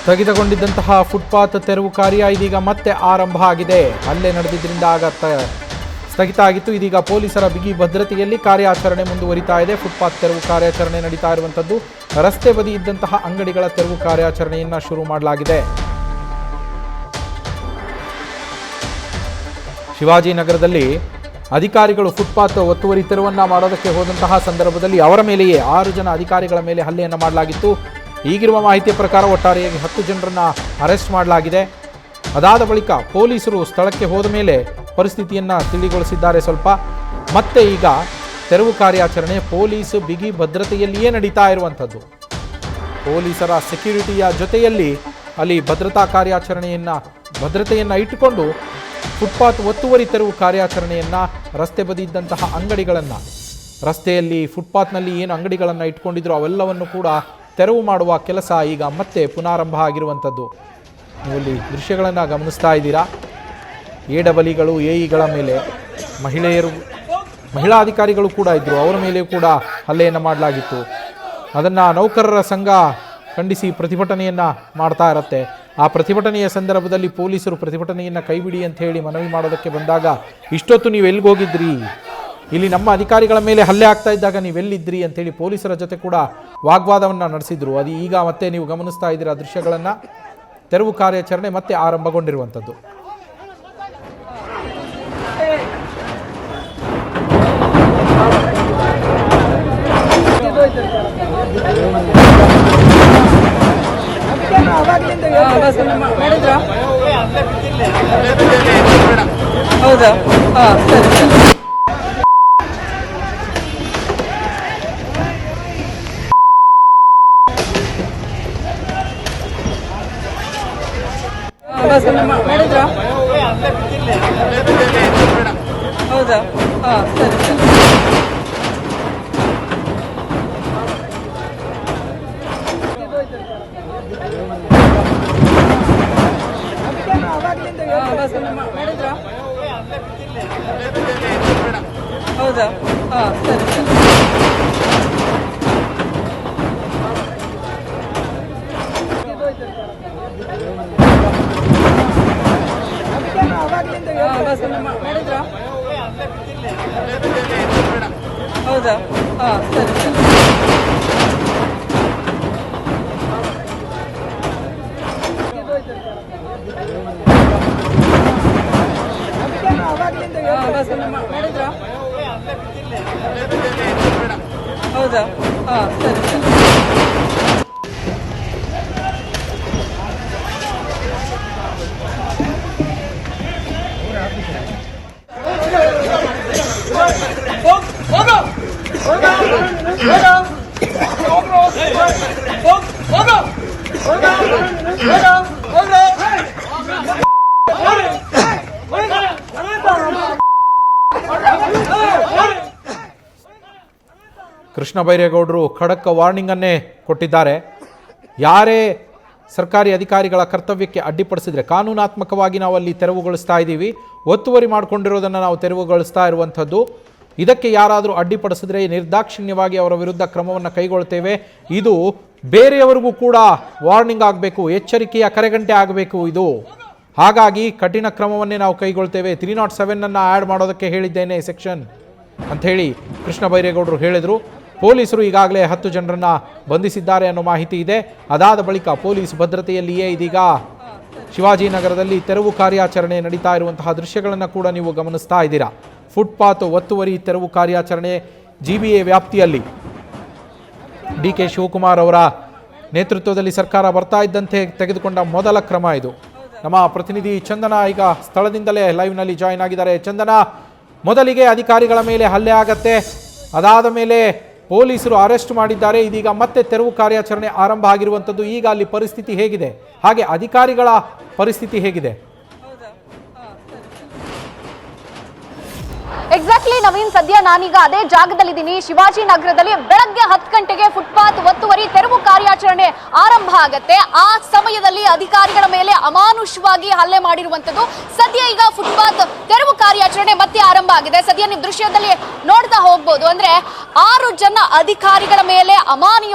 ಸ್ಥಗಿತಗೊಂಡಿದ್ದಂತಹ footpath ತೆರವು ಕಾರ್ಯ ಇದೀಗ ಮತ್ತೆ ಆರಂಭ ಆಗಿದೆ. ಹಲ್ಲೆ ನಡೆದಿದ್ದರಿಂದ ಸ್ಥಗಿತ ಆಗಿತ್ತು. ಇದೀಗ ಪೊಲೀಸರ ಬಿಗಿ ಭದ್ರತೆಯಲ್ಲಿ ಕಾರ್ಯಾಚರಣೆ ಮುಂದುವರಿತಾ ಇದೆ. ಫುಟ್ಪಾತ್ ತೆರವು ಕಾರ್ಯಾಚರಣೆ ನಡೀತಾ ಇರುವಂಥದ್ದು. ರಸ್ತೆ ಬದಿ ಇದ್ದಂತಹ ಅಂಗಡಿಗಳ ತೆರವು ಕಾರ್ಯಾಚರಣೆಯನ್ನು ಶುರು ಮಾಡಲಾಗಿದೆ. ಶಿವಾಜಿನಗರದಲ್ಲಿ ಅಧಿಕಾರಿಗಳು ಫುಟ್ಪಾತ್ ಒತ್ತುವರಿ ತೆರವನ್ನು ಮಾಡೋದಕ್ಕೆ ಹೋದಂತಹ ಸಂದರ್ಭದಲ್ಲಿ ಅವರ ಮೇಲೆಯೇ 6 ಜನ ಅಧಿಕಾರಿಗಳ ಮೇಲೆ ಹಲ್ಲೆಯನ್ನು ಮಾಡಲಾಗಿತ್ತು. ಈಗಿರುವ ಮಾಹಿತಿಯ ಪ್ರಕಾರ ಒಟ್ಟಾರೆಯಾಗಿ 10 ಜನರನ್ನು ಅರೆಸ್ಟ್ ಮಾಡಲಾಗಿದೆ. ಅದಾದ ಬಳಿಕ ಪೊಲೀಸರು ಸ್ಥಳಕ್ಕೆ ಹೋದ ಮೇಲೆ ಪರಿಸ್ಥಿತಿಯನ್ನು ತಿಳಿಗೊಳಿಸಿದ್ದಾರೆ. ಸ್ವಲ್ಪ ಮತ್ತೆ ಈಗ ತೆರವು ಕಾರ್ಯಾಚರಣೆ ಪೊಲೀಸ್ ಬಿಗಿ ಭದ್ರತೆಯಲ್ಲಿಯೇ ನಡೀತಾ ಇರುವಂಥದ್ದು. ಪೊಲೀಸರ ಸೆಕ್ಯೂರಿಟಿಯ ಜೊತೆಯಲ್ಲಿ ಅಲ್ಲಿ ಭದ್ರತೆಯನ್ನು ಇಟ್ಟುಕೊಂಡು ಫುಟ್ಪಾತ್ ಒತ್ತುವರಿ ತೆರವು ಕಾರ್ಯಾಚರಣೆಯನ್ನು ರಸ್ತೆ ಬದಿ ಇದ್ದಂತಹ ಅಂಗಡಿಗಳನ್ನು, ರಸ್ತೆಯಲ್ಲಿ ಫುಟ್ಪಾತ್ನಲ್ಲಿ ಏನು ಅಂಗಡಿಗಳನ್ನು ಇಟ್ಕೊಂಡಿದ್ರು ಅವೆಲ್ಲವನ್ನು ಕೂಡ ತೆರವು ಮಾಡುವ ಕೆಲಸ ಈಗ ಮತ್ತೆ ಪುನಾರಂಭ ಆಗಿರುವಂಥದ್ದು. ನೀವು ಇಲ್ಲಿ ದೃಶ್ಯಗಳನ್ನು ಗಮನಿಸ್ತಾ ಇದ್ದೀರಾ. ಎಡಬಲಿಗಳು, ಎಇಗಳ ಮೇಲೆ ಮಹಿಳಾ ಅಧಿಕಾರಿಗಳು ಕೂಡ ಇದ್ದರು. ಅವರ ಮೇಲೆಯೂ ಕೂಡ ಹಲ್ಲೆಯನ್ನು ಮಾಡಲಾಗಿತ್ತು. ಅದನ್ನು ನೌಕರರ ಸಂಘ ಖಂಡಿಸಿ ಪ್ರತಿಭಟನೆಯನ್ನು ಮಾಡ್ತಾ ಇರುತ್ತೆ. ಆ ಪ್ರತಿಭಟನೆಯ ಸಂದರ್ಭದಲ್ಲಿ ಪೊಲೀಸರು ಪ್ರತಿಭಟನೆಯನ್ನು ಕೈಬಿಡಿ ಅಂತ ಹೇಳಿ ಮನವಿ ಮಾಡೋದಕ್ಕೆ ಬಂದಾಗ, ಇಷ್ಟೊತ್ತು ನೀವು ಎಲ್ಲಿಗೋಗಿದ್ರಿ, ಇಲ್ಲಿ ನಮ್ಮ ಅಧಿಕಾರಿಗಳ ಮೇಲೆ ಹಲ್ಲೆ ಆಗ್ತಾ ಇದ್ದಾಗ ನೀವೆಲ್ಲಿದ್ರಿ ಅಂತೇಳಿ ಪೊಲೀಸರ ಜೊತೆ ಕೂಡ ವಾಗ್ವಾದವನ್ನು ನಡೆಸಿದ್ರು. ಅದು ಈಗ ಮತ್ತೆ ನೀವು ಗಮನಿಸ್ತಾ ಇದ್ದೀರಾ ದೃಶ್ಯಗಳನ್ನು. ತೆರವು ಕಾರ್ಯಾಚರಣೆ ಮತ್ತೆ ಆರಂಭಗೊಂಡಿರುವಂಥದ್ದು. ಹೌದಾ? ಹೌದಾ? ಹೌದಾ? ಹೌದಾ? ಹೌದಾ? ಕೃಷ್ಣ ಬೈರೇಗೌಡರು ಖಡಕ್ ವಾರ್ನಿಂಗ್ ಅನ್ನೇ ಕೊಟ್ಟಿದ್ದಾರೆ. ಯಾರೇ ಸರ್ಕಾರಿ ಅಧಿಕಾರಿಗಳ ಕರ್ತವ್ಯಕ್ಕೆ ಅಡ್ಡಿಪಡಿಸಿದ್ರೆ ಕಾನೂನಾತ್ಮಕವಾಗಿ ನಾವು ಅಲ್ಲಿ ತೆರವುಗೊಳಿಸ್ತಾ ಇದ್ದೀವಿ. ಒತ್ತುವರಿ ಮಾಡಿಕೊಂಡಿರೋದನ್ನು ನಾವು ತೆರವುಗೊಳಿಸ್ತಾ ಇರುವಂಥದ್ದು. ಇದಕ್ಕೆ ಯಾರಾದರೂ ಅಡ್ಡಿಪಡಿಸಿದ್ರೆ ನಿರ್ದಾಕ್ಷಿಣ್ಯವಾಗಿ ಅವರ ವಿರುದ್ಧ ಕ್ರಮವನ್ನು ಕೈಗೊಳ್ತೇವೆ. ಇದು ಬೇರೆಯವರಿಗೂ ಕೂಡ ವಾರ್ನಿಂಗ್ ಆಗಬೇಕು, ಎಚ್ಚರಿಕೆಯ ಕರೆಗಂಟೆ ಆಗಬೇಕು ಇದು. ಹಾಗಾಗಿ ಕಠಿಣ ಕ್ರಮವನ್ನೇ ನಾವು ಕೈಗೊಳ್ತೇವೆ. 307 ಆ್ಯಡ್ ಮಾಡೋದಕ್ಕೆ ಹೇಳಿದ್ದೇನೆ ಸೆಕ್ಷನ್ ಅಂಥೇಳಿ ಕೃಷ್ಣ ಬೈರೇಗೌಡರು ಹೇಳಿದರು. ಪೊಲೀಸರು ಈಗಾಗಲೇ 10 ಜನರನ್ನು ಬಂಧಿಸಿದ್ದಾರೆ ಅನ್ನೋ ಮಾಹಿತಿ ಇದೆ. ಅದಾದ ಬಳಿಕ ಪೊಲೀಸ್ ಭದ್ರತೆಯಲ್ಲಿಯೇ ಇದೀಗ ಶಿವಾಜಿನಗರದಲ್ಲಿ ತೆರವು ಕಾರ್ಯಾಚರಣೆ ನಡೀತಾ ಇರುವಂತಹ ದೃಶ್ಯಗಳನ್ನು ಕೂಡ ನೀವು ಗಮನಿಸ್ತಾ ಇದ್ದೀರಾ. ಫುಟ್ಪಾತ್ ಒತ್ತುವರಿ ತೆರವು ಕಾರ್ಯಾಚರಣೆ GBA ವ್ಯಾಪ್ತಿಯಲ್ಲಿ DK ಶಿವಕುಮಾರ್ ಅವರ ನೇತೃತ್ವದಲ್ಲಿ ಸರ್ಕಾರ ಬರ್ತಾ ಇದ್ದಂತೆ ತೆಗೆದುಕೊಂಡ ಮೊದಲ ಕ್ರಮ ಇದು. ನಮ್ಮ ಪ್ರತಿನಿಧಿ ಚಂದನ ಈಗ ಸ್ಥಳದಿಂದಲೇ ಲೈವ್ನಲ್ಲಿ ಜಾಯಿನ್ ಆಗಿದ್ದಾರೆ. ಚಂದನ, ಮೊದಲಿಗೆ ಅಧಿಕಾರಿಗಳ ಮೇಲೆ ಹಲ್ಲೆ ಆಗತ್ತೆ, ಅದಾದ ಮೇಲೆ ಪೊಲೀಸರು ಅರೆಸ್ಟ್ ಮಾಡಿದ್ದಾರೆ. ಇದೀಗ ಮತ್ತೆ ತೆರವು ಕಾರ್ಯಾಚರಣೆ ಆರಂಭ ಆಗಿರುವಂಥದ್ದು. ಈಗ ಅಲ್ಲಿ ಪರಿಸ್ಥಿತಿ ಹೇಗಿದೆ, ಹಾಗೆ ಅಧಿಕಾರಿಗಳ ಪರಿಸ್ಥಿತಿ ಹೇಗಿದೆ? ಎಕ್ಸಾಕ್ಟ್ಲಿ ನವೀನ್, ಸದ್ಯ ನಾನೀಗ ಅದೇ ಜಾಗದಲ್ಲಿದ್ದೀನಿ. ಶಿವಾಜಿನಗರದಲ್ಲಿ ಬೆಳಗ್ಗೆ 10 ಗಂಟೆಗೆ ಫುಟ್ಪಾತ್ ಒತ್ತುವರಿ ತೆರವು ಕಾರ್ಯಾಚರಣೆ ಆರಂಭ ಆಗತ್ತೆ. ಆ ಸಮಯದಲ್ಲಿ ಅಧಿಕಾರಿಗಳ ಮೇಲೆ ಅಮಾನುಷವಾಗಿ ಹಲ್ಲೆ ಮಾಡಿರುವಂತದ್ದು. ಸದ್ಯ ಈಗ ಫುಟ್ಪಾತ್ ತೆರವು ಕಾರ್ಯಾಚರಣೆ ಮತ್ತೆ ಆರಂಭ ಆಗಿದೆ. ಸದ್ಯ ನೀವು ದೃಶ್ಯದಲ್ಲಿ ನೋಡ್ತಾ ಹೋಗ್ಬೋದು. ಅಂದ್ರೆ 6 ಜನ ಅಧಿಕಾರಿಗಳ ಮೇಲೆ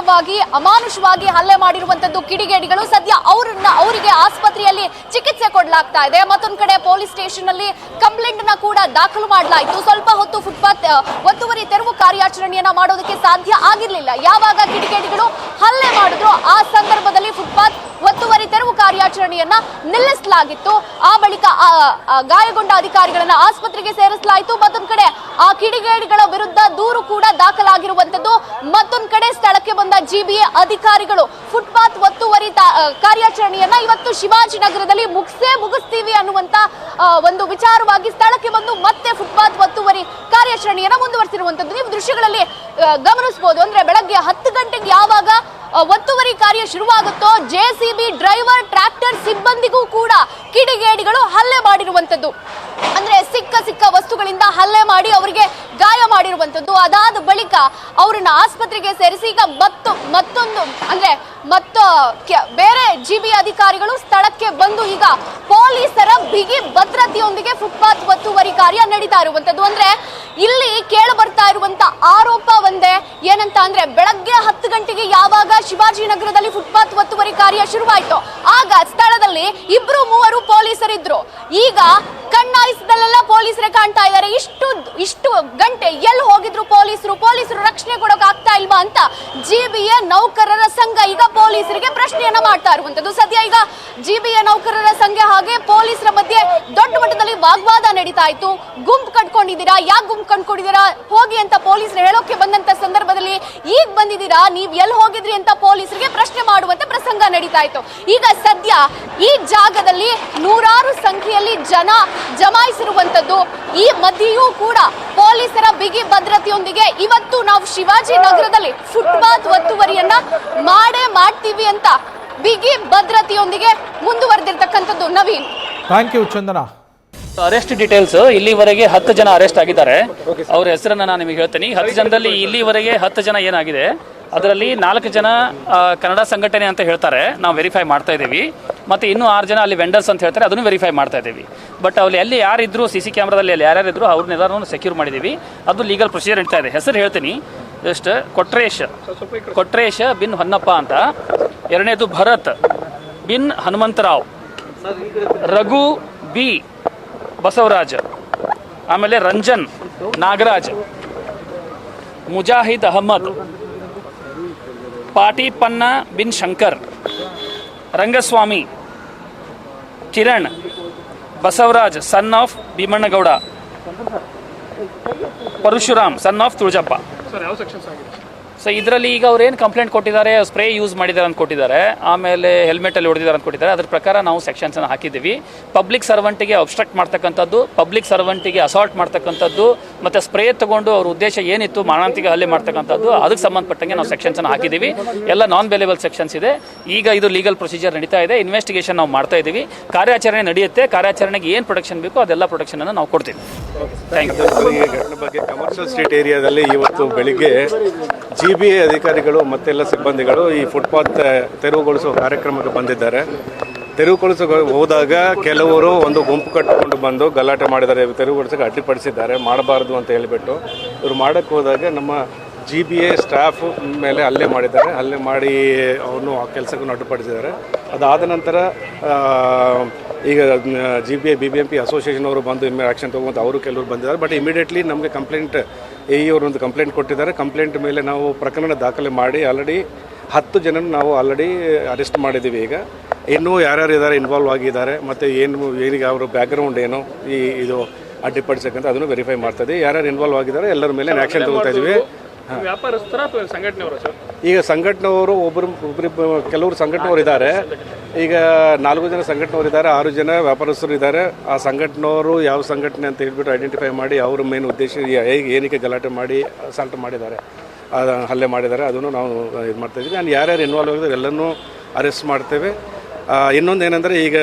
ಅಮಾನುಷವಾಗಿ ಹಲ್ಲೆ ಮಾಡಿರುವಂತದ್ದು ಕಿಡಿಗೇಡಿಗಳು. ಸದ್ಯ ಅವರಿಗೆ ಆಸ್ಪತ್ರೆಯಲ್ಲಿ ಚಿಕಿತ್ಸೆ ಕೊಡಲಾಗ್ತಾ ಇದೆ. ಮತ್ತೊಂದು ಕಡೆ ಪೊಲೀಸ್ ಸ್ಟೇಷನ್ ಅಲ್ಲಿ ಕಂಪ್ಲೇಂಟ್ ನ ಕೂಡ ದಾಖಲು ಮಾಡಲಾಯಿತು. ಸ್ವಲ್ಪ ಹೊತ್ತು ಫುಟ್ಪಾತ್ ಒತ್ತುವರಿ ತೆರವು ಕಾರ್ಯಾಚರಣೆಯನ್ನ ಮಾಡೋದಕ್ಕೆ ಸಾಧ್ಯ ಆಗಿರಲಿಲ್ಲ. ಯಾವಾಗ ಕಿಡಿಗೇಡಿಗಳು ಹಲ್ಲೆ ಮಾಡಿದ್ರು ಆ ಸಂದರ್ಭದಲ್ಲಿ ಫುಟ್ಪಾತ್ ಒತ್ತುವರಿ ತೆರವು ಕಾರ್ಯಾಚರಣೆಯನ್ನ ನಿಲ್ಲಿಸಲಾಗಿತ್ತು. ಆ ಬಳಿಕ ಗಾಯಗೊಂಡ ಅಧಿಕಾರಿಗಳನ್ನ ಆಸ್ಪತ್ರೆಗೆ ಸೇರಿಸಲಾಯಿತು. ಮತ್ತೊಂದು ಕಡೆ ಆ ಕಿಡಿಗೇಡಿಗಳ ವಿರುದ್ಧ ದೂರು ಕೂಡ ದಾಖಲಾಗಿರುವಂತದ್ದು. ಮತ್ತೊಂದು ಕಡೆ ಸ್ಥಳಕ್ಕೆ ಬಂದ ಜಿಬಿಎ ಅಧಿಕಾರಿಗಳು ಫುಟ್ಪಾತ್ ಒತ್ತುವರಿ ಕಾರ್ಯಾಚರಣೆಯನ್ನ ಇವತ್ತು ಶಿವಾಜಿನಗರದಲ್ಲಿ ಮುಗಿಸ್ತೀವಿ ಅನ್ನುವಂತ ಒಂದು ವಿಚಾರವಾಗಿ ಸ್ಥಳಕ್ಕೆ ಬಂದು ಮತ್ತೆ ಫುಟ್ಪಾತ್ ಒತ್ತುವರಿ ಕಾರ್ಯಾಚರಣೆಯನ್ನ ಮುಂದುವರಿಸಿರುವಂತದ್ದು ನೀವು ದೃಶ್ಯಗಳಲ್ಲಿ ಗಮನಿಸಬಹುದು. ಅಂದ್ರೆ ಬೆಳಗ್ಗೆ 10 ಗಂಟೆಗೆ ಯಾವಾಗ ಒತ್ತುವರಿ ಕಾರ್ಯ ಶುರುವಾಗುತ್ತೋ ಜೆಸಿಬಿ ಡ್ರೈವರ್ ಟ್ರ್ಯಾಕ್ಟರ್ ಸಿಬ್ಬಂದಿಗೂ ಕೂಡ ಕಿಡಿಗೇಡಿಗಳು ಹಲ್ಲೆ ಮಾಡಿರುವಂತದ್ದು. ಅಂದ್ರೆ ಸಿಕ್ಕ ವಸ್ತುಗಳಿಂದ ಹಲ್ಲೆ ಮಾಡಿ ಅವರಿಗೆ ಗಾಯ ಮಾಡಿರುವಂತದ್ದು. ಅದಾದ ಬಳಿಕ ಅವರನ್ನ ಆಸ್ಪತ್ರೆಗೆ ಸೇರಿಸಿ ಈಗ ಬೇರೆ ಜಿಬಿ ಅಧಿಕಾರಿಗಳು ಸ್ಥಳಕ್ಕೆ ಬಂದು ಈಗ ಪೊಲೀಸರ ಬಿಗಿ ಭದ್ರತೆಯೊಂದಿಗೆ ಫುಟ್ಪಾತ್ ಒತ್ತುವರಿ ಕಾರ್ಯ ನಡೀತಾ ಇರುವಂತದ್ದು. ಅಂದ್ರೆ ಇಲ್ಲಿ ಕೇಳ ಬರ್ತಾ ಇರುವಂತ ಆರೋಪ ಒಂದೇ, ಏನಂತ ಅಂದ್ರೆ ಬೆಳಗ್ಗೆ 10 ಗಂಟೆಗೆ ಯಾವಾಗ ಶಿವಾಜಿನಗರದಲ್ಲಿ ಫುಟ್ಪಾತ್ ಒತ್ತುವರಿ ಕಾರ್ಯ ಶುರುವಾಯಿತು ಆಗ ಸ್ಥಳದಲ್ಲಿ 2-3 ಪೊಲೀಸರಿದ್ರು. ಈಗ ಕಣ್ಣಾಯಿಸದಲ್ಲೆಲ್ಲ ಪೊಲೀಸರೇ ಕಾಣ್ತಾ ಇದ್ದಾರೆ. ಇಷ್ಟು ಗಂಟೆ ಎಲ್ಲಿ ಹೋಗಿದ್ರು ಪೊಲೀಸರು ರಕ್ಷಣೆ ಕೊಡೋಕೆ ಆಗ್ತಾ ಇಲ್ವಾ ಅಂತ ಜಿಬಿಎ ನೌಕರರ ಸಂಘ ಈಗ ಪೊಲೀಸರಿಗೆ ಪ್ರಶ್ನೆಯನ್ನ ಮಾಡ್ತಾ ಇರುವಂತದ್ದು. ಸದ್ಯ ಈಗ ಜಿಬಿಎ ನೌಕರರ ಸಂಘ ಹಾಗೆ ಪೊಲೀಸರ ಮಧ್ಯೆ ದೊಡ್ಡ ಮಟ್ಟದಲ್ಲಿ ವಾಗ್ವಾದ ನಡೀತಾ ಇತ್ತು. ಗುಂಪು ಕಟ್ಕೊಂಡಿದ್ದೀರಾ, ಯಾಕೆ ಗುಂಪು ಕಟ್ಕೊಂಡಿದ್ದೀರಾ ಹೋಗಿ ಅಂತ ಪೊಲೀಸರು ಹೇಳೋಕೆ ಬಂದಂತ ಸಂದರ್ಭದಲ್ಲಿ ಈಗ ಬಂದಿದ್ದೀರಾ, ನೀವ್ ಎಲ್ಲಿ ಹೋಗಿದ್ರಿ ಅಂತ ಪೊಲೀಸರಿಗೆ ಪ್ರಶ್ನೆ ಮಾಡುವಂತ ಪ್ರಸಂಗ ನಡೀತಾ ಇತ್ತು. ಈಗ ಸದ್ಯ ಈ ಜಾಗದಲ್ಲಿ ನೂರಾರು ಸಂಖ್ಯೆಯಲ್ಲಿ ಜನ ಜಮಾಯಿಸಿರುವಂತದ್ದು. ಈ ಮಧ್ಯೆಯೂ ಕೂಡ ಪೊಲೀಸರ ಬಿಗಿ ಭದ್ರತೆಯೊಂದಿಗೆ ಇವತ್ತು ನಾವು ಶಿವಾಜಿನಗರದಲ್ಲಿ ಫುಟ್ಪಾತ್ ಒತ್ತುವರಿಯನ್ನ ಮಾಡ್ತೀವಿ ಅಂತ ಬಿಗಿ ಭದ್ರತೆಯೊಂದಿಗೆ ಮುಂದುವರೆದಿರ್ತಕ್ಕಂಥದ್ದು. Naveen, thank you Chandana. Arrest details ಇಲ್ಲಿವರೆಗೆ 10 ಜನ ಅರೆಸ್ಟ್ ಆಗಿದ್ದಾರೆ. ಅವ್ರ ಹೆಸರನ್ನ ನಾನು ನಿಮಗೆ ಹೇಳ್ತೀನಿ. 10 ಜನದಲ್ಲಿ ಇಲ್ಲಿವರೆಗೆ 10 ಜನ ಏನಾಗಿದೆ ಅದರಲ್ಲಿ 4 ಜನ ಕನ್ನಡ ಸಂಘಟನೆ ಅಂತ ಹೇಳ್ತಾರೆ, ನಾವು ವೆರಿಫೈ ಮಾಡ್ತಾ ಇದ್ದೀವಿ. ಮತ್ತು ಇನ್ನೂ 6 ಜನ ಅಲ್ಲಿ ವೆಂಡರ್ಸ್ ಅಂತ ಹೇಳ್ತಾರೆ, ಅದನ್ನು ವೆರಿಫೈ ಮಾಡ್ತಾ ಇದ್ದೀವಿ. ಬಟ್ ಅಲ್ಲಿ ಎಲ್ಲಿ ಯಾರಿದ್ರು CC ಕ್ಯಾಮ್ರಾದಲ್ಲಿ ಅಲ್ಲಿ ಯಾರ್ಯಾರಿದ್ರು ಅವ್ರನ್ನೆಲ್ಲರೂ ಸೆಕ್ಯೂರ್ ಮಾಡಿದ್ದೀವಿ. ಅದು ಲೀಗಲ್ ಪ್ರೊಸೀಜರ್ ನಡೀತಾ ಇದೆ. ಹೆಸರು ಹೇಳ್ತೀನಿ ಜಸ್ಟ್. ಕೊಟ್ರೇಶ್ ಬಿನ್ ಹೊನ್ನಪ್ಪ ಅಂತ, ಎರಡನೇದು ಭರತ್ ಬಿನ್ ಹನುಮಂತರಾವ್, ರಘು ಬಿ ಬಸವರಾಜ್, ಆಮೇಲೆ ರಂಜನ್ ನಾಗರಾಜ್, ಮುಜಾಹಿದ್ ಅಹಮದ್, ಪಾಟಿಪನ್ನ ಬಿನ್ Shankar, Rangaswamy, Kiran, Basavaraj son of Bheemannagouda, Parashuram son of Tulajappa. So ಇದರಲ್ಲಿ ಈಗ ಅವ್ರು ಏನು ಕಂಪ್ಲೇಂಟ್ ಕೊಟ್ಟಿದ್ದಾರೆ, ಸ್ಪ್ರೇ ಯೂಸ್ ಮಾಡಿದ್ದಾರೆ ಅಂತ ಕೊಟ್ಟಿದ್ದಾರೆ, ಆಮೇಲೆ ಹೆಲ್ಮೆಟಲ್ಲಿ ಹೊಡೆದಿದ್ದಾರೆ ಅಂತ ಕೊಟ್ಟಿದ್ದಾರೆ. ಅದ್ರ ಪ್ರಕಾರ ನಾವು ಸೆಕ್ಷನ್ಸನ್ನು ಹಾಕಿದ್ದೀವಿ. ಪಬ್ಲಿಕ್ ಸರ್ವೆಂಟಿಗೆ ಅಬ್ಸ್ಟ್ರಕ್ಟ್ ಮಾಡ್ತಕ್ಕಂಥದ್ದು, ಪಬ್ಲಿಕ್ ಸರ್ವೆಂಟಿಗೆ ಅಸಾಲ್ಟ್ ಮಾಡ್ತಕ್ಕಂಥದ್ದು, ಮತ್ತು ಸ್ಪ್ರೇ ತೊಗೊಂಡು ಅವ್ರ ಉದ್ದೇಶ ಏನಿತ್ತು ಮಾರಣಾಂತಿಕ ಹಲ್ಲೆ ಮಾಡ್ತಕ್ಕಂಥದ್ದು, ಅದಕ್ಕೆ ಸಂಬಂಧಪಟ್ಟಂಗೆ ನಾವು ಸೆಕ್ಷನ್ಸನ್ನು ಹಾಕಿದ್ದೀವಿ. ಎಲ್ಲ ನಾನ್ ಬೇಲೇಬಲ್ ಸೆಕ್ಷನ್ಸ್ ಇದೆ. ಈಗ ಇದು ಲೀಗಲ್ ಪ್ರೊಸೀಜರ್ ನಡೀತಾ ಇದೆ. ಇನ್ವೆಸ್ಟಿಗೇಷನ್ ನಾವು ಮಾಡ್ತಾ ಇದ್ದೀವಿ. ಕಾರ್ಯಾಚರಣೆ ನಡೆಯುತ್ತೆ. ಕಾರ್ಯಾಚರಣೆಗೆ ಏನು ಪ್ರೊಟೆಕ್ಷನ್ ಬೇಕೋ ಅದೆಲ್ಲ ಪ್ರೊಟೆಕ್ಷನನ್ನು ನಾವು ಕೊಡ್ತೀವಿ. Thank you. ಈ ಘಟನೆ ಬಗ್ಗೆ ಕಮರ್ಷಿಯಲ್ ಸ್ಟ್ರೀಟ್ ಏರಿಯಾದಲ್ಲಿ ಇವತ್ತು ಬೆಳಿಗ್ಗೆ ಜಿಬಿಎ ಅಧಿಕಾರಿಗಳು ಮತ್ತೆಲ್ಲ ಸಿಬ್ಬಂದಿಗಳು ಈ ಫುಟ್ಪಾತ್ ತೆರವುಗೊಳಿಸುವ ಕಾರ್ಯಕ್ರಮಕ್ಕೆ ಬಂದಿದ್ದಾರೆ. ತೆರವುಗೊಳಿಸ ಹೋದಾಗ ಕೆಲವರು ಒಂದು ಗುಂಪು ಕಟ್ಟಿಕೊಂಡು ಬಂದು ಗಲಾಟೆ ಮಾಡಿದ್ದಾರೆ, ತೆರವುಗೊಳಿಸೋಕೆ ಅಡ್ಡಿಪಡಿಸಿದ್ದಾರೆ, ಮಾಡಬಾರ್ದು ಅಂತ ಹೇಳಿಬಿಟ್ಟು. ಇವರು ಮಾಡೋಕ್ಕೆ ಹೋದಾಗ ನಮ್ಮ ಜಿಬಿಎ ಸ್ಟಾಫ್ ಮೇಲೆ ಹಲ್ಲೆ ಮಾಡಿದ್ದಾರೆ. ಹಲ್ಲೆ ಮಾಡಿ ಅವನು ಆ ಕೆಲಸಕ್ಕೂ ಅಡ್ಡಿಪಡಿಸಿದ್ದಾರೆ. ಅದಾದ ನಂತರ ಈಗ ಜಿಬಿಎ BBMP ಅಸೋಸಿಯೇಷನ್ ಅವರು ಬಂದು ಆ್ಯಕ್ಷನ್ ತೊಗೊಂಡು ಅವರು ಕೆಲವರು ಬಂದಿದ್ದಾರೆ. ಬಟ್ ಇಮಿಡಿಯೇಟ್ಲಿ ನಮಗೆ ಕಂಪ್ಲೇಂಟ್ ಅವರೊಂದು ಕಂಪ್ಲೇಂಟ್ ಕೊಟ್ಟಿದ್ದಾರೆ. ಕಂಪ್ಲೇಂಟ್ ಮೇಲೆ ನಾವು ಪ್ರಕರಣ ದಾಖಲೆ ಮಾಡಿ ಆಲ್ರೆಡಿ 10 ಜನ ನಾವು ಆಲ್ರೆಡಿ ಅರೆಸ್ಟ್ ಮಾಡಿದ್ದೀವಿ. ಈಗ ಇನ್ನೂ ಯಾರ್ಯಾರು ಇದ್ದಾರೆ ಇನ್ವಾಲ್ವ್ ಆಗಿದ್ದಾರೆ ಮತ್ತು ಏನೀಗ ಅವರ ಬ್ಯಾಕ್ಗ್ರೌಂಡ್ ಏನು ಇದು ಅಡ್ಡಿಪಡಿಸಕ್ಕಂತ ಅದನ್ನು ವೆರಿಫೈ ಮಾಡ್ತಾಯಿದ್ದೀವಿ. ಯಾರ್ಯಾರು ಇನ್ವಾಲ್ವ್ ಆಗಿದ್ದಾರೆ ಎಲ್ಲರ ಮೇಲೆ ಆ್ಯಕ್ಷನ್ ತೊಗೊಳ್ತಾ ಇದ್ದೀವಿ. ವ್ಯಾಪಾರಸ್ಥರ ಅಥವಾ ಸಂಘಟನೆಯವರು ಸರ್? ಈಗ ಸಂಘಟನೆಯವರು ಕೆಲವರು ಸಂಘಟನೆಯವರು ಇದ್ದಾರೆ. ಈಗ 4 ಜನ ಸಂಘಟನೆಯವರು ಇದ್ದಾರೆ, 6 ಜನ ವ್ಯಾಪಾರಸ್ಥರು ಇದ್ದಾರೆ. ಆ ಸಂಘಟನೆಯವರು ಯಾವ ಸಂಘಟನೆ ಅಂತ ಹೇಳ್ಬಿಟ್ಟು ಐಡೆಂಟಿಫೈ ಮಾಡಿ ಅವ್ರ ಮೇನ್ ಉದ್ದೇಶ ಏನಕ್ಕೆ ಗಲಾಟೆ ಮಾಡಿ ಅಸಾಲ್ಟ್ ಮಾಡಿದ್ದಾರೆ, ಹಲ್ಲೆ ಮಾಡಿದ್ದಾರೆ, ಅದನ್ನು ನಾವು ಇದು ಮಾಡ್ತಾಯಿದ್ದೀವಿ. ನಾನು ಯಾರ್ಯಾರು ಇನ್ವಾಲ್ವ್ ಆಗಿದ್ದಾರೆ ಎಲ್ಲನೂ ಅರೆಸ್ಟ್ ಮಾಡ್ತೇವೆ. ಇನ್ನೊಂದು ಏನಂದರೆ ಈಗ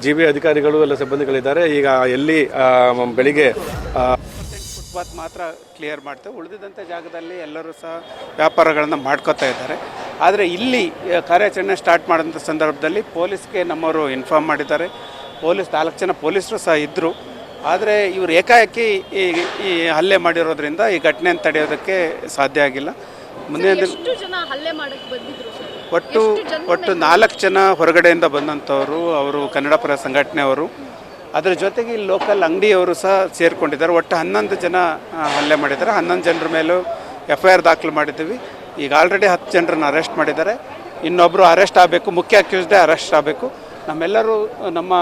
ಜಿಬಿಎ ಅಧಿಕಾರಿಗಳು ಎಲ್ಲ ಸಿಬ್ಬಂದಿಗಳಿದ್ದಾರೆ. ಈಗ ಎಲ್ಲಿ ಬೆಳಿಗ್ಗೆ ಫುಟ್ಪಾತ್ ಮಾತ್ರ ಕ್ಲಿಯರ್ ಮಾಡ್ತೇವೆ, ಉಳಿದಿದ್ದಂಥ ಜಾಗದಲ್ಲಿ ಎಲ್ಲರೂ ಸಹ ವ್ಯಾಪಾರಗಳನ್ನು ಮಾಡ್ಕೋತಾ ಇದ್ದಾರೆ. ಆದರೆ ಇಲ್ಲಿ ಕಾರ್ಯಾಚರಣೆ ಸ್ಟಾರ್ಟ್ ಮಾಡೋಂಥ ಸಂದರ್ಭದಲ್ಲಿ ಪೊಲೀಸ್ಗೆ ನಮ್ಮವರು ಇನ್ಫಾರ್ಮ್ ಮಾಡಿದ್ದಾರೆ. 4 ಜನ ಪೊಲೀಸರು ಸಹ ಇದ್ದರು. ಆದರೆ ಇವರು ಏಕಾಏಕಿ ಈ ಹಲ್ಲೆ ಮಾಡಿರೋದ್ರಿಂದ ಈ ಘಟನೆಯನ್ನು ತಡೆಯೋದಕ್ಕೆ ಸಾಧ್ಯ ಆಗಿಲ್ಲ. ಮುಂದಿನ ಎಷ್ಟು ಜನ ಹಲ್ಲೆ ಮಾಡಕ್ಕೆ ಬಂದಿದ್ರು ಸರ್? ಒಟ್ಟು 4 ಜನ ಹೊರಗಡೆಯಿಂದ ಬಂದಂಥವರು, ಅವರು ಕನ್ನಡ ಪರ ಸಂಘಟನೆಯವರು. ಅದರ ಜೊತೆಗೆ ಇಲ್ಲಿ ಲೋಕಲ್ ಅಂಗಡಿಯವರು ಸಹ ಸೇರಿಕೊಂಡಿದ್ದಾರೆ. ಒಟ್ಟು 11 ಜನ ಹಲ್ಲೆ ಮಾಡಿದ್ದಾರೆ. 11 ಜನರ ಮೇಲೂ FIR ದಾಖಲು ಮಾಡಿದ್ದೀವಿ. ಈಗ ಆಲ್ರೆಡಿ 10 ಜನರನ್ನು ಅರೆಸ್ಟ್ ಮಾಡಿದ್ದಾರೆ. ಇನ್ನೊಬ್ಬರು ಅರೆಸ್ಟ್ ಆಗಬೇಕು, ಮುಖ್ಯ ಅಕ್ಯೂಸ್ಡೇ ಅರೆಸ್ಟ್ ಆಗಬೇಕು. ನಮ್ಮೆಲ್ಲರೂ ನಮ್ಮ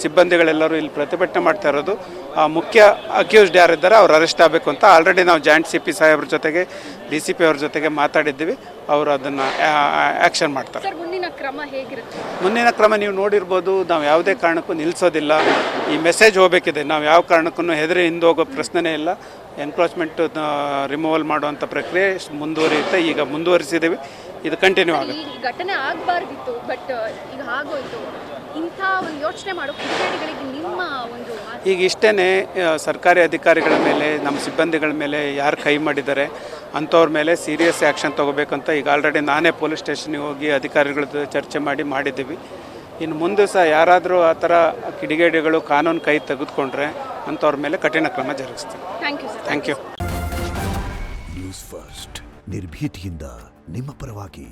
ಸಿಬ್ಬಂದಿಗಳೆಲ್ಲರೂ ಇಲ್ಲಿ ಪ್ರತಿಭಟನೆ ಮಾಡ್ತಾ ಇರೋದು ಮುಖ್ಯ ಅಕ್ಯೂಸ್ಡ್ ಯಾರಿದ್ದಾರೆ ಅವ್ರು ಅರೆಸ್ಟ್ ಆಗಬೇಕು ಅಂತ. ಆಲ್ರೆಡಿ ನಾವು ಜಾಯಿಂಟ್ CP ಸಾಹೇಬ್ರ ಜೊತೆಗೆ DCP ಅವ್ರ ಜೊತೆಗೆ ಮಾತಾಡಿದ್ದೀವಿ. ಅವರು ಅದನ್ನು ಆ್ಯಕ್ಷನ್ ಮಾಡ್ತಾರೆ. ಸರ್, ಮುಂದಿನ ಕ್ರಮ ಹೇಗಿರುತ್ತೆ? ಮುಂದಿನ ಕ್ರಮ ನೀವು ನೋಡಿರ್ಬೋದು, ನಾವು ಯಾವುದೇ ಕಾರಣಕ್ಕೂ ನಿಲ್ಲಿಸೋದಿಲ್ಲ. ಈ ಮೆಸೇಜ್ ಹೋಗಬೇಕಿದೆ. ನಾವು ಯಾವ ಕಾರಣಕ್ಕೂ ಹೆದರಿ ಹಿಂದೆ ಹೋಗೋ ಪ್ರಶ್ನೆನೇ ಇಲ್ಲ. ಎನ್ಕ್ರೋಚ್ಮೆಂಟ್ ರಿಮೂವಲ್ ಮಾಡುವಂಥ ಪ್ರಕ್ರಿಯೆ ಮುಂದುವರಿಯುತ್ತೆ. ಈಗ ಮುಂದುವರಿಸಿದ್ದೀವಿ, ಇದು ಕಂಟಿನ್ಯೂ ಆಗುತ್ತೆ. ಈ ಘಟನೆ ಆಗಬಾರ್ದಿತ್ತು, ಬಟ್ ಈಗ ಆಗೋಯ್ತು. ಇಂಥ ಒಂದು ಯೋಚನೆ ಮಾಡೋ ಕಿಡಿಗೇಡಿಗಳಿಗೆ ನಿಮ್ಮ ಒಂದು ಈಗ ಇಷ್ಟೇ ಸರ್ಕಾರಿ ಅಧಿಕಾರಿಗಳ ಮೇಲೆ, ನಮ್ಮ ಸಿಬ್ಬಂದಿಗಳ ಮೇಲೆ ಯಾರು ಕೈ ಮಾಡಿದ್ದಾರೆ ಅಂಥವ್ರ ಮೇಲೆ ಸೀರಿಯಸ್ ಆ್ಯಕ್ಷನ್ ತೊಗೋಬೇಕಂತ ಈಗ ಆಲ್ರೆಡಿ ನಾನೇ ಪೊಲೀಸ್ ಸ್ಟೇಷನ್ಗೆ ಹೋಗಿ ಅಧಿಕಾರಿಗಳದ್ದು ಚರ್ಚೆ ಮಾಡಿದ್ದೀವಿ. ಇನ್ನು ಮುಂದೆ ಸಹ ಯಾರಾದರೂ ಆ ಥರ ಕಿಡಿಗೇಡಿಗಳು ಕಾನೂನು ಕೈ ತೆಗೆದುಕೊಂಡ್ರೆ ಅಂಥವ್ರ ಮೇಲೆ ಕಠಿಣ ಕ್ರಮ ಜರುಗಿಸ್ತೀವಿ. Thank you. ನ್ಯೂಸ್ ಫಸ್ಟ್ ನಿರ್ಭೀತಿಯಿಂದ ನಿಮ್ಮ ಪರವಾಗಿ.